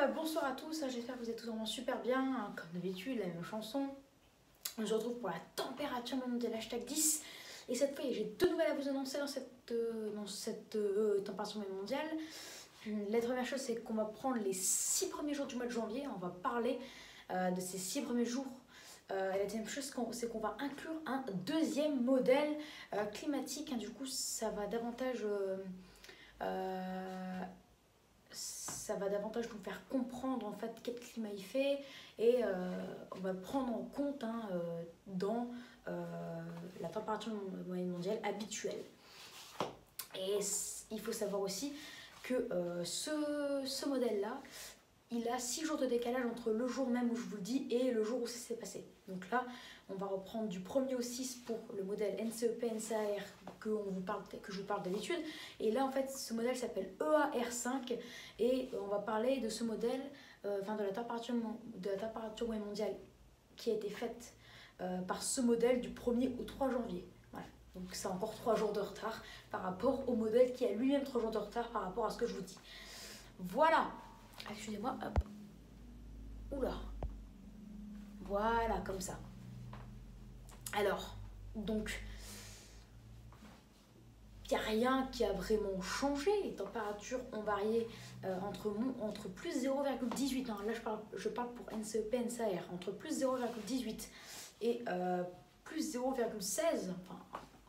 Bonsoir à tous, j'espère que vous êtes tous vraiment super bien, hein, comme d'habitude, la même chanson. On se retrouve pour la température mondiale hashtag 10. Et cette fois, j'ai deux nouvelles à vous annoncer dans cette température mondiale. La première chose, c'est qu'on va prendre les 6 premiers jours du mois de janvier, on va parler de ces 6 premiers jours. Et la deuxième chose, c'est qu'on va inclure un deuxième modèle climatique, hein. Du coup, ça va davantage nous faire comprendre en fait quel climat il fait, et on va prendre en compte dans la température moyenne mondiale habituelle. Et il faut savoir aussi que ce modèle-là, il a 6 jours de décalage entre le jour même où je vous le dis et le jour où ça s'est passé. Donc là, on va reprendre du 1er au 6 pour le modèle NCEP-NCAR que je vous parle d'habitude. Et là, en fait, ce modèle s'appelle EAR5 et on va parler de ce modèle, de la température moyenne mondiale qui a été faite par ce modèle du 1er au 3 janvier. Voilà. Donc c'est encore 3 jours de retard par rapport au modèle qui a lui-même 3 jours de retard par rapport à ce que je vous dis. Voilà. Excusez-moi, hop. Oula. Voilà, comme ça. Alors, donc, il n'y a rien qui a vraiment changé. Les températures ont varié entre plus 0,18. Hein. Là, je parle pour NCEP, NCAR. Entre plus 0,18 et plus 0,16. Enfin,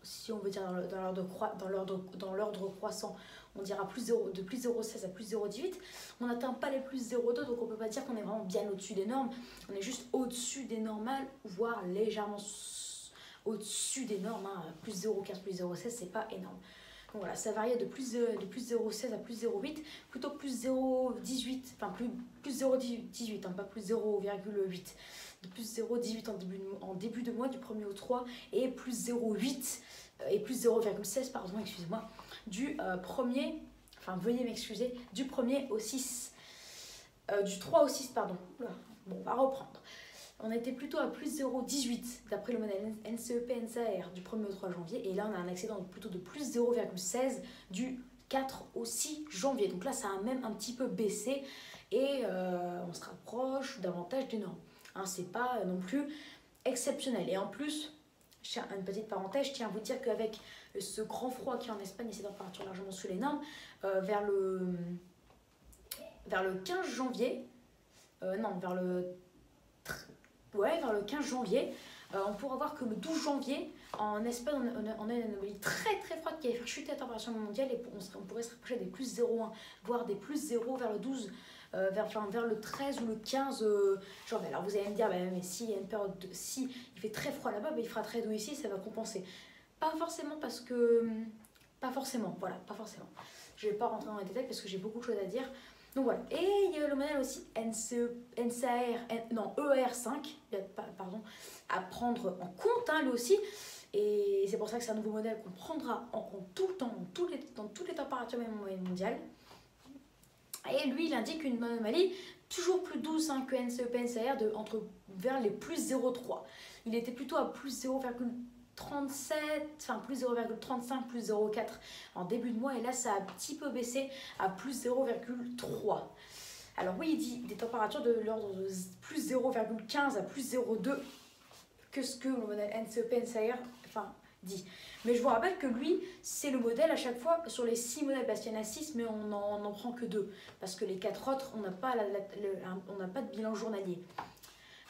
si on veut dire dans l'ordre croissant, on dira de plus 0,16 à plus 0,18. On n'atteint pas les plus 0,2, donc on ne peut pas dire qu'on est vraiment bien au-dessus des normes. On est juste au-dessus des normales, voire légèrement au-dessus des normes. Hein. Plus 0,15, plus 0,16, c'est pas énorme. Donc voilà, ça variait de plus 0,16 à plus 0,8, plutôt plus 0,18, enfin plus 0,18, hein, pas plus 0,8. De plus 0,18 en début de mois du 1er au 3 et plus 0,8 et plus 0,16 pardon, excusez-moi, du 1er, enfin veuillez m'excuser, du 1er au 6, du 3 au 6 pardon. Bon, on va reprendre. On était plutôt à plus 0,18 d'après le modèle NCEP-NCAR du 1er au 3 janvier, et là on a un excédent plutôt de plus 0,16 du 4 au 6 janvier. Donc là ça a même un petit peu baissé et on se rapproche davantage des normes. Hein, c'est pas non plus exceptionnel. Et en plus, une petite parenthèse, je tiens à vous dire qu'avec ce grand froid qui est en Espagne et ces températures largement sous les normes, vers le 15 janvier, vers le 15 janvier, on pourra voir que le 12 janvier, en Espagne, on a une anomalie très très froide qui va faire chuter la température mondiale, et on pourrait se rapprocher des plus 0,1, voire des plus 0 vers le 12, vers le 13 ou le 15 janvier. Alors vous allez me dire, mais si il y a une période si il fait très froid là-bas, il fera très doux ici, ça va compenser. Pas forcément, parce que... Pas forcément, voilà, pas forcément. Je ne vais pas rentrer dans les détails parce que j'ai beaucoup de choses à dire. Donc voilà, et il y a le modèle aussi EAR5, pardon, à prendre en compte, hein, lui aussi. Et c'est pour ça que c'est un nouveau modèle qu'on prendra en compte tout le temps, dans toutes les températures moyennes mondiales. Et lui, il indique une anomalie toujours plus douce, hein, que NCEP-NCAR, vers les plus 0,3. Il était plutôt à plus 0,37, enfin plus 0,35, plus 0,4 en début de mois, et là ça a un petit peu baissé à plus 0,3. Alors oui, il dit des températures de l'ordre de plus 0,15 à plus 0,2 que ce que le modèle NCEP-NCAR dit. Mais je vous rappelle que lui, c'est le modèle à chaque fois sur les 6 modèles, parce qu'il y en a 6, mais on n'en prend que 2, parce que les 4 autres, on n'a pas de bilan journalier.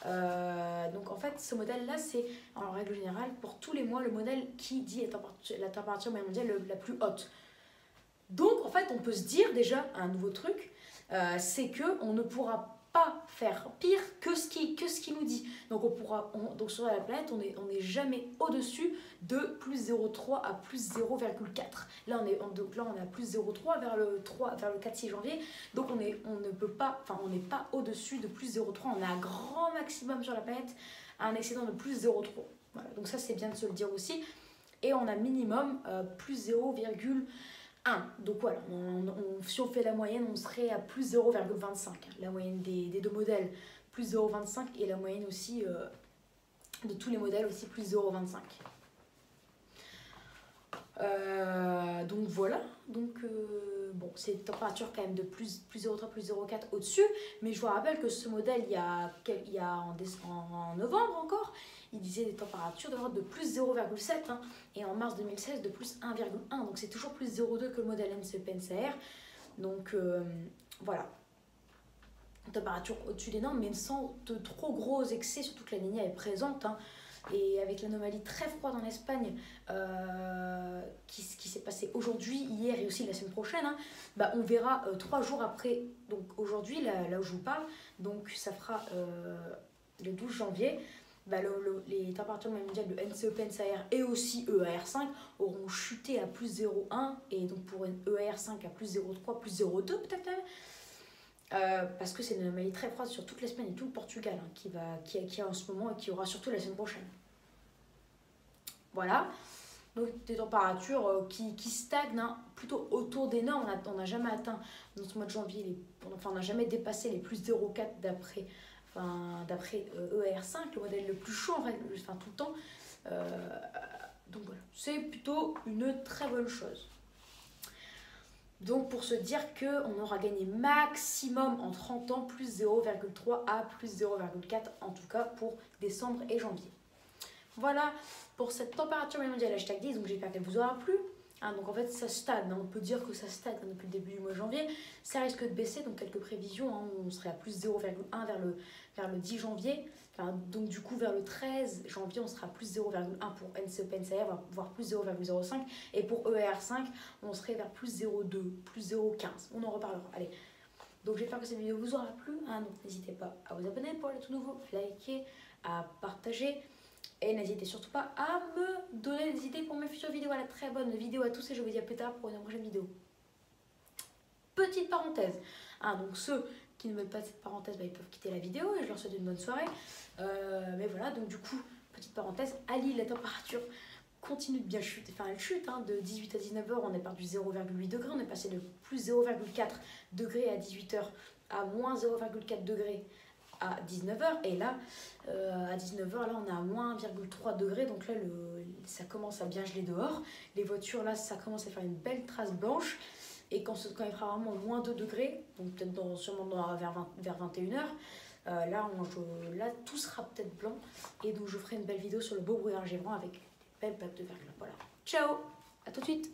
Donc en fait, ce modèle-là, c'est en règle générale pour tous les mois le modèle qui dit la température moyenne mondiale la plus haute. Donc en fait, on peut se dire déjà un nouveau truc, c'est qu'on ne pourra pas faire pire que ce qui nous dit. Donc donc sur la planète, on n'est jamais au-dessus de plus 0,3 à plus 0,4. Là on est à plus 0,3 vers le 4-6 janvier. Donc on n'est pas au-dessus de plus 0,3. On a un grand maximum sur la planète, un excédent de plus 0,3. Voilà. Donc ça, c'est bien de se le dire aussi. Et on a minimum plus 0,1. Donc voilà, si on fait la moyenne, on serait à plus 0,25. La moyenne des deux modèles, plus 0,25, et la moyenne aussi de tous les modèles aussi, plus 0,25. Donc voilà, donc bon, c'est une température quand même de plus 0,3, plus 0,4 au-dessus, mais je vous rappelle que ce modèle, il y a en novembre encore, il disait des températures de plus 0,7 hein, et en mars 2016 de plus 1,1, donc c'est toujours plus 0,2 que le modèle NCP-NCR, donc voilà. Température au-dessus des normes, mais sans de trop gros excès, surtout que la Niña est présente. Hein, et avec l'anomalie très froide en Espagne, qui s'est passée aujourd'hui, hier et aussi la semaine prochaine, hein, bah on verra 3 jours après, donc aujourd'hui, là où je vous parle, donc ça fera le 12 janvier, bah les températures mondiales de NCEP, NCAR et aussi EAR5 auront chuté à plus 0,1 et donc pour EAR5 à plus 0,3, plus 0,2 peut-être même. Parce que c'est une anomalie très froide sur toute l'Espagne et tout le Portugal hein, qui a en ce moment et qui aura surtout la semaine prochaine. Voilà, donc des températures qui stagnent hein, plutôt autour des normes. On n'a jamais atteint dans ce mois de janvier, on n'a jamais dépassé les plus 0,4 d'après EAR5, le modèle le plus chaud en règle, tout le temps. Donc voilà, c'est plutôt une très bonne chose. Donc pour se dire qu'on aura gagné maximum en 30 ans plus 0,3 à plus 0,4 en tout cas pour décembre et janvier. Voilà pour cette température mondiale hashtag 10, donc j'espère qu'elle vous aura plu. Hein, donc en fait ça stagne, hein, on peut dire que ça stagne hein, depuis le début du mois de janvier. Ça risque de baisser, donc quelques prévisions, hein, on serait à plus 0,1 vers le 10 janvier. Enfin, donc du coup vers le 13 janvier on sera à plus 0,1 pour NCEP, NCAR, voire plus 0,05 et pour ER5 on serait vers plus 0,2, plus 0,15, on en reparlera. Allez, donc j'espère que cette vidéo vous aura plu, hein, donc n'hésitez pas à vous abonner pour les tout nouveaux, liker, à partager et n'hésitez surtout pas à me donner des idées pour mes futures vidéos. Voilà, très bonne vidéo à tous et je vous dis à plus tard pour une prochaine vidéo. Petite parenthèse, hein, donc ceux qui ne veulent pas de cette parenthèse, bah, ils peuvent quitter la vidéo et je leur souhaite une bonne soirée. Mais voilà, donc du coup, petite parenthèse, à Lille, la température continue de bien chuter. Enfin, elle chute, hein, de 18 à 19h, on est perdu 0,8 degrés, on est passé de plus 0,4 degrés à 18h à moins 0,4 degrés à 19h. Et là, à 19h, là, on est à moins 1,3 degrés, donc là, ça commence à bien geler dehors. Les voitures, là, ça commence à faire une belle trace blanche. Et quand il fera vraiment moins 2 degrés, donc peut-être sûrement vers 21h, là, tout sera peut-être blanc. Et donc, je ferai une belle vidéo sur le beau brouillard gévrant avec des belles plaques de verglas. Voilà. Ciao, à tout de suite.